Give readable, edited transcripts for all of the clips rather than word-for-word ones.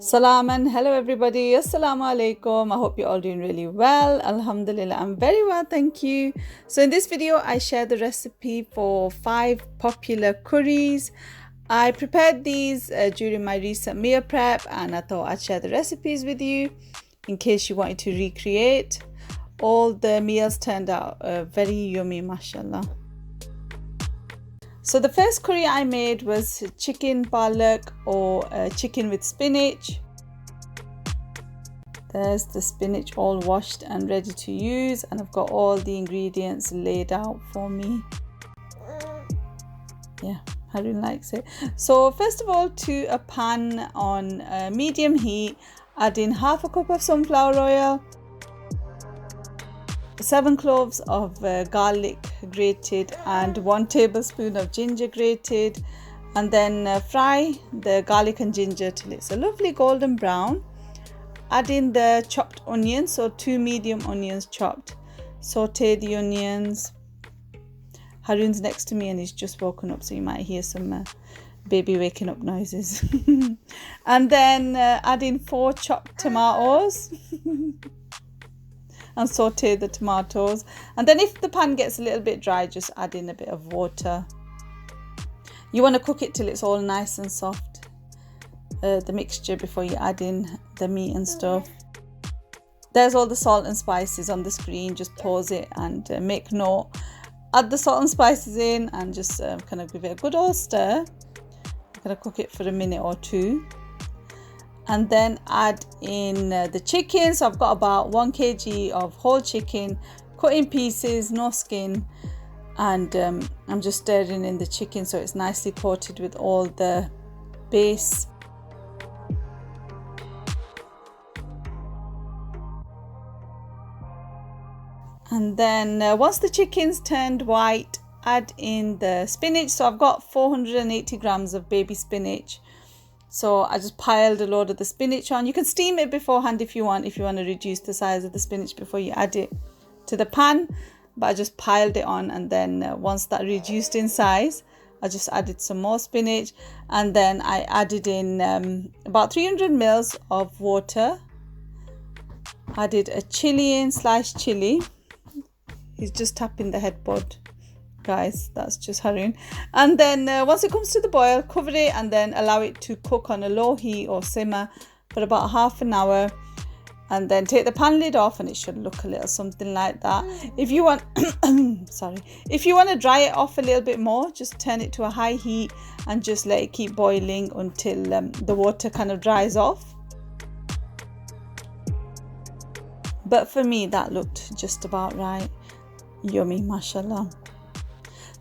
Salam and hello everybody. Assalamu alaikum. I hope you're all doing really well. Alhamdulillah, I'm very well, thank you. So in this video, I share the recipe for 5 popular curries. I prepared these during my recent meal prep and I thought I'd share the recipes with you in case you wanted to recreate. All the meals turned out very yummy, mashallah. So the first curry I made was chicken palak or chicken with spinach. There's the spinach all washed and ready to use, and I've got all the ingredients laid out for me. Yeah, Harun likes it. So first of all, to a pan on medium heat, add in half a cup of sunflower oil, 7 cloves of garlic grated and 1 tablespoon of ginger grated, and then fry the garlic and ginger till it's a lovely golden brown. Add in the chopped onions, so 2 medium onions chopped. Saute the onions. Harun's next to me and he's just woken up, so you might hear some baby waking up noises. And then add in 4 chopped tomatoes. And saute the tomatoes, and then if the pan gets a little bit dry, just add in a bit of water. You want to cook it till it's all nice and soft, the mixture, before you add in the meat and stuff. There's all the salt and spices on the screen. Just pause it and make note. Add the salt and spices in and just kind of give it a good old stir. I'm going to cook it for a minute or two. And then add in the chicken. So I've got about 1 kg of whole chicken, cut in pieces, no skin. And I'm just stirring in the chicken so it's nicely coated with all the base. And then once the chicken's turned white, add in the spinach. So I've got 480 grams of baby spinach. So I just piled a load of the spinach on. You can steam it beforehand if you want to reduce the size of the spinach before you add it to the pan. But I just piled it on, and then once that reduced in size, I just added some more spinach, and then I added in about 300 ml of water. Added a chili in, sliced chili. He's just tapping the headboard. Guys, that's just Harun. And then once it comes to the boil, cover it and then allow it to cook on a low heat or simmer for about half an hour, and then take the pan lid off and it should look a little something like that. If you want if you want to dry it off a little bit more, just turn it to a high heat and just let it keep boiling until the water kind of dries off. But for me that looked just about right. Yummy, mashallah.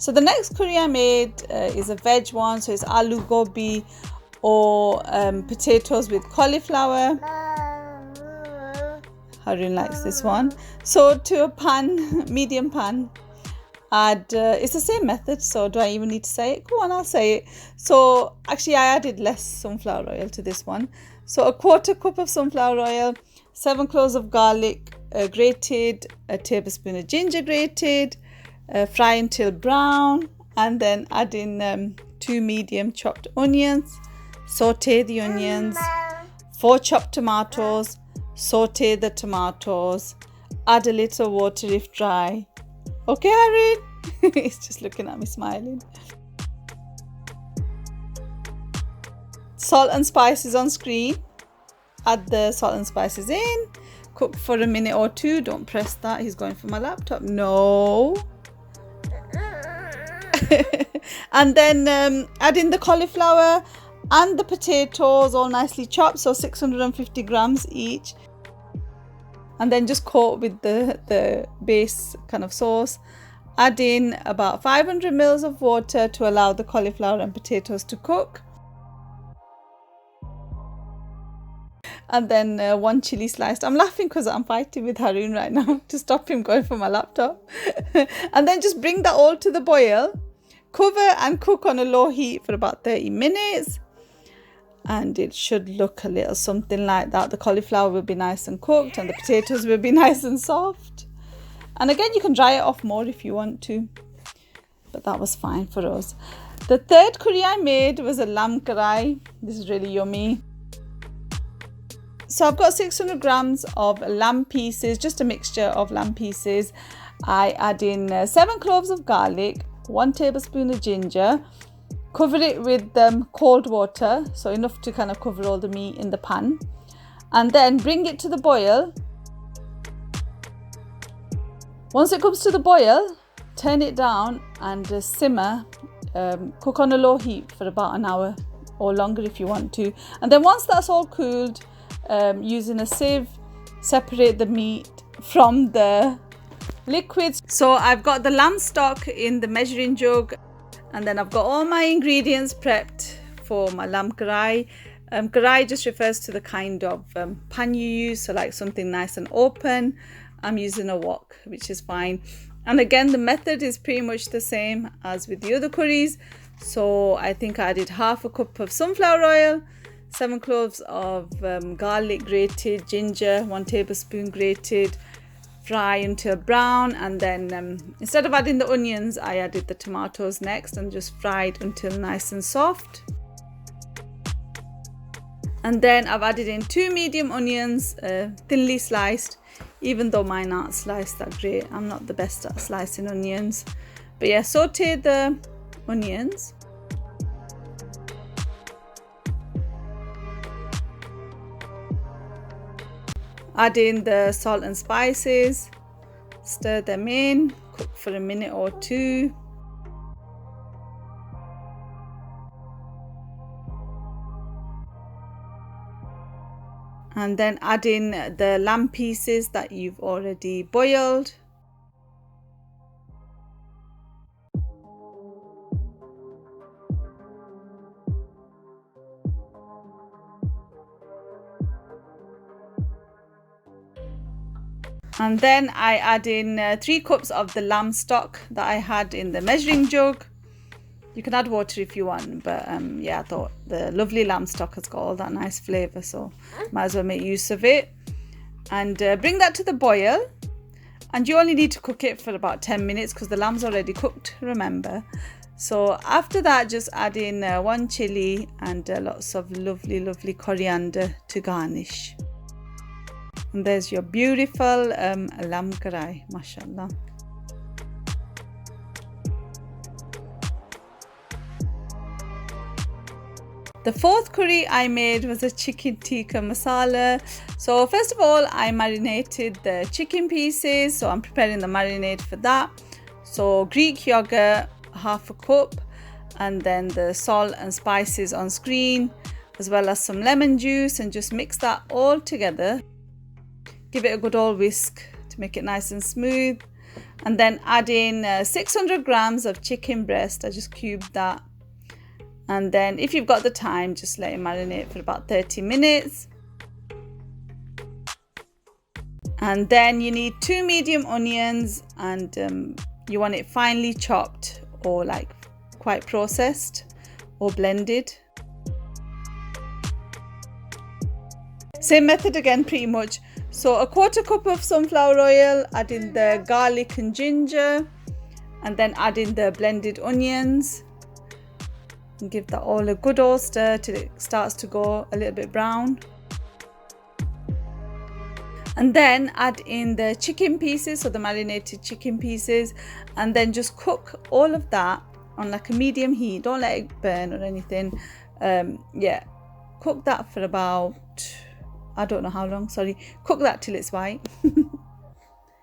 So the next curry I made is a veg one. So it's aloo gobi or potatoes with cauliflower. Harun likes this one. So to a pan, medium pan, add, it's the same method. So do I even need to say it? Go on, I'll say it. So actually I added less sunflower oil to this one. So a 1/4 cup of sunflower oil, 7 cloves of garlic grated, a tablespoon of ginger grated. Fry until brown, and then add in 2 medium chopped onions. Saute the onions. 4 chopped tomatoes. Saute the tomatoes. Add a little water if dry. Okay, Harry? He's just looking at me smiling. Salt and spices on screen. Add the salt and spices in. Cook for a minute or two. Don't press that. He's going for my laptop. No. And then add in the cauliflower and the potatoes, all nicely chopped, so 650 grams each, and then just coat with the base kind of sauce. Add in about 500 ml of water to allow the cauliflower and potatoes to cook, and then 1 chili sliced. I'm laughing because I'm fighting with Harun right now to stop him going for my laptop. And then just bring that all to the boil. Cover and cook on a low heat for about 30 minutes. And it should look a little something like that. The cauliflower will be nice and cooked and the potatoes will be nice and soft. And again, you can dry it off more if you want to. But that was fine for us. The third curry I made was a Lamkarai. This is really yummy. So I've got 600 grams of lamb pieces, just a mixture of lamb pieces. I add in 7 cloves of garlic, 1 tablespoon of ginger, cover it with cold water, so enough to kind of cover all the meat in the pan, and then bring it to the boil. Once it comes to the boil, turn it down and simmer, cook on a low heat for about an hour or longer if you want to. And then once that's all cooled, using a sieve, separate the meat from the liquids. So I've got the lamb stock in the measuring jug, and then I've got all my ingredients prepped for my Lamkarai. Karai just refers to the kind of pan you use, so like something nice and open. I'm using a wok, which is fine. And again, the method is pretty much the same as with the other curries. So I think I added half a cup of sunflower oil, 7 cloves of garlic grated, ginger, 1 tablespoon grated, fry until brown, and then instead of adding the onions, I added the tomatoes next and just fried until nice and soft. And then I've added in 2 medium onions, thinly sliced, even though mine aren't sliced that great. I'm not the best at slicing onions. But yeah, saute the onions. Add in the salt and spices, stir them in, cook for a minute or 2. And then add in the lamb pieces that you've already boiled. And then I add in 3 cups of the lamb stock that I had in the measuring jug. You can add water if you want, but yeah, I thought the lovely lamb stock has got all that nice flavour, so might as well make use of it. And bring that to the boil. And you only need to cook it for about 10 minutes because the lamb's already cooked, remember. So after that, just add in 1 chilli and lots of lovely coriander to garnish. And there's your beautiful Lamkarai, mashallah. The 4th curry I made was a chicken tikka masala. So first of all, I marinated the chicken pieces. So I'm preparing the marinade for that. So Greek yogurt, half a cup, and then the salt and spices on screen, as well as some lemon juice, and just mix that all together. Give it a good old whisk to make it nice and smooth. And then add in 600 grams of chicken breast. I just cubed that. And then if you've got the time, just let it marinate for about 30 minutes. And then you need 2 medium onions, and you want it finely chopped or like quite processed or blended. Same method again pretty much. So a 1/4 cup of sunflower oil, add in the garlic and ginger, and then add in the blended onions. And give that all a good old stir till it starts to go a little bit brown. And then add in the chicken pieces, so the marinated chicken pieces, and then just cook all of that on like a medium heat. Don't let it burn or anything. Yeah, cook that for about, I don't know how long, sorry. Cook that till it's white.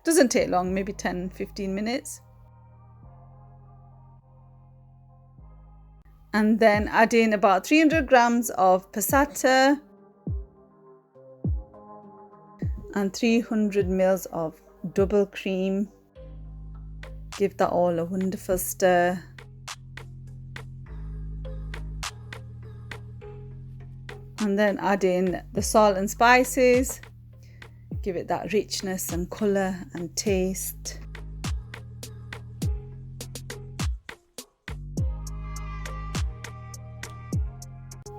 Doesn't take long, maybe 10-15 minutes. And then add in about 300 grams of passata and 300 ml of double cream. Give that all a wonderful stir. And then add in the salt and spices. Give it that richness and colour and taste.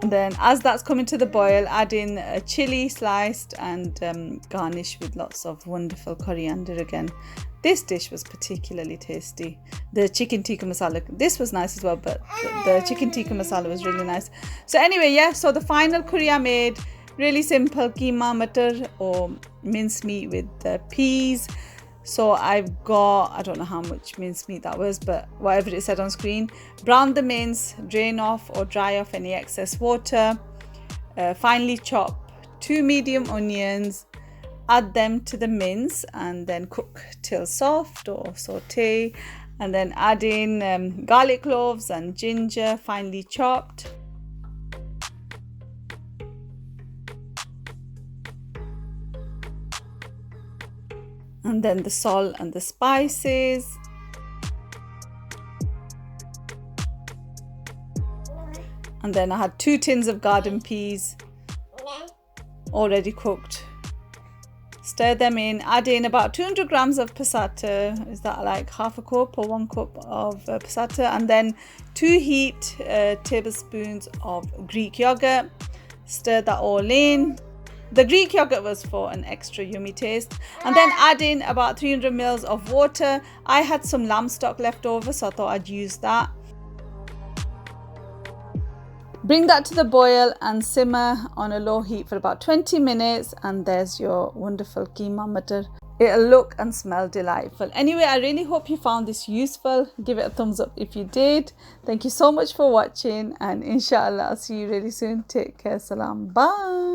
And then as that's coming to the boil, add in a chilli sliced and garnish with lots of wonderful coriander again. This dish was particularly tasty. The chicken tikka masala, this was nice as well, but the chicken tikka masala was really nice. So anyway, yeah, so the final curry I made Really simple keema matar or mincemeat with the peas. So I've got, I don't know how much mincemeat that was, but whatever it said on screen. Brown the mince, drain off or dry off any excess water. Finely chop 2 medium onions, add them to the mince and then cook till soft or saute, and then add in garlic cloves and ginger finely chopped. And then the salt and the spices. And then I had 2 tins of garden peas already cooked. Stir them in, add in about 200 grams of passata. Is that like half a cup or 1 cup of passata? And then 2 heaped tablespoons of Greek yogurt. Stir that all in. The Greek yogurt was for an extra yummy taste. And then add in about 300 ml of water. I had some lamb stock left over, so I thought I'd use that. Bring that to the boil and simmer on a low heat for about 20 minutes, and there's your wonderful keema matar. It'll look and smell delightful. Anyway, I really hope you found this useful. Give it a thumbs up if you did. Thank you so much for watching, and inshallah I'll see you really soon. Take care. Salam. Bye.